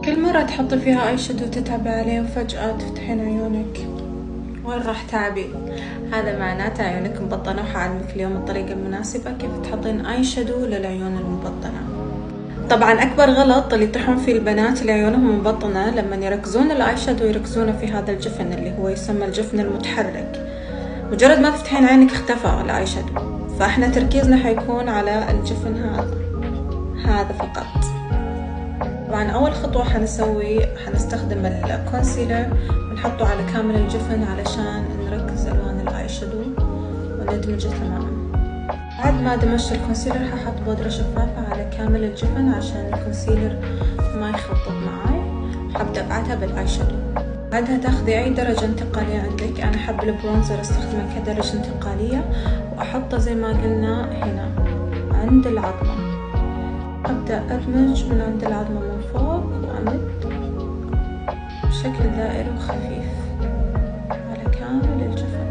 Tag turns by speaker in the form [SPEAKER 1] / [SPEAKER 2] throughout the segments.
[SPEAKER 1] كل مرة تحطي فيها اي شادو تتعبي عليه وفجأة تفتحين عيونك، وين راح تعبي؟ هذا معناته عيونك مبطنة، وحعلمك اليوم الطريقة المناسبة كيف تحطين اي شادو للعيون المبطنة. طبعا اكبر غلط اللي يطيحون فيه البنات اللي عيونهم مبطنة لما يركزون الاي شادو يركزونه في هذا الجفن اللي هو يسمى الجفن المتحرك. مجرد ما تفتحين عينك اختفى الاي شادو، فاحنا تركيزنا حيكون على الجفن هذا فقط. طبعا اول خطوة حنستخدم الكونسيلر ونحطه على كامل الجفن علشان نركز الوان الاي شادو وندمجه تماما. بعد ما دمجت الكونسيلر هحط بودرة شفافة على كامل الجفن عشان الكونسيلر ما يخطط معاي. هبدأ بعدها بالاي شادو. بعدها تاخذي اي درجة انتقالية عندك، انا احب البرونزر استخدمه كدرجة انتقالية واحطه زي ما قلنا هنا عند العظمة. ابدأ ادمج من عند العظمة من فوق وامد بشكل دائري وخفيف على كامل الجفن.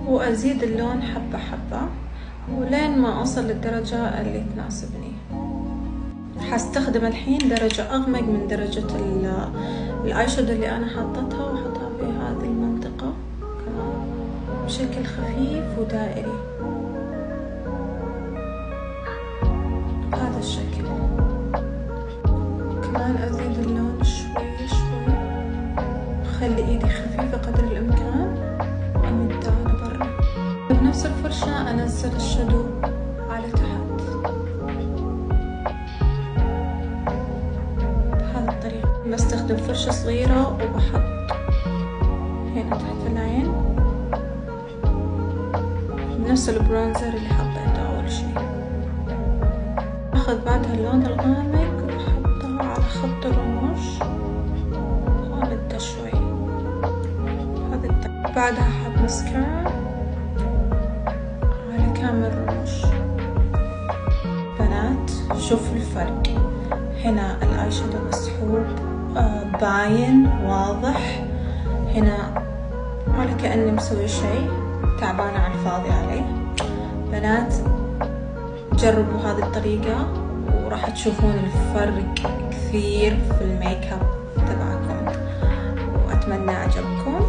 [SPEAKER 1] وازيد اللون حبة حبة ولين ما اوصل للدرجة اللي تناسبني. حستخدم الحين درجة اغمق من درجة الاي شادو اللي انا حاطتها، واحطها في هذه المنطقة كمان بشكل خفيف ودائري بهذا الشكل. كمان ازيد اللون شوي شوي، خلي ايدي خفيفة قدر الامكان وامدها لبرا. بنفس الفرشة انزل الشادو على تحت بهذه الطريقة. بستخدم فرشة صغيرة وبحط هنا تحت العين بنفس البرونزر اللي حطيته اول شي. اخذ بعدها اللون الغامق واحطه على خط الرموش وامده شوي بعدها احط مسكارا على كامل الرموش. بنات شوفوا الفرق، هنا الاي شادو مسحوب باين واضح، هنا ولا كأني مسوي شيء، تعبانة على الفاضي عليه. بنات جربوا هذه الطريقة وراح تشوفون الفرق كثير في الميك اب تبعكم، وأتمنى عجبكم.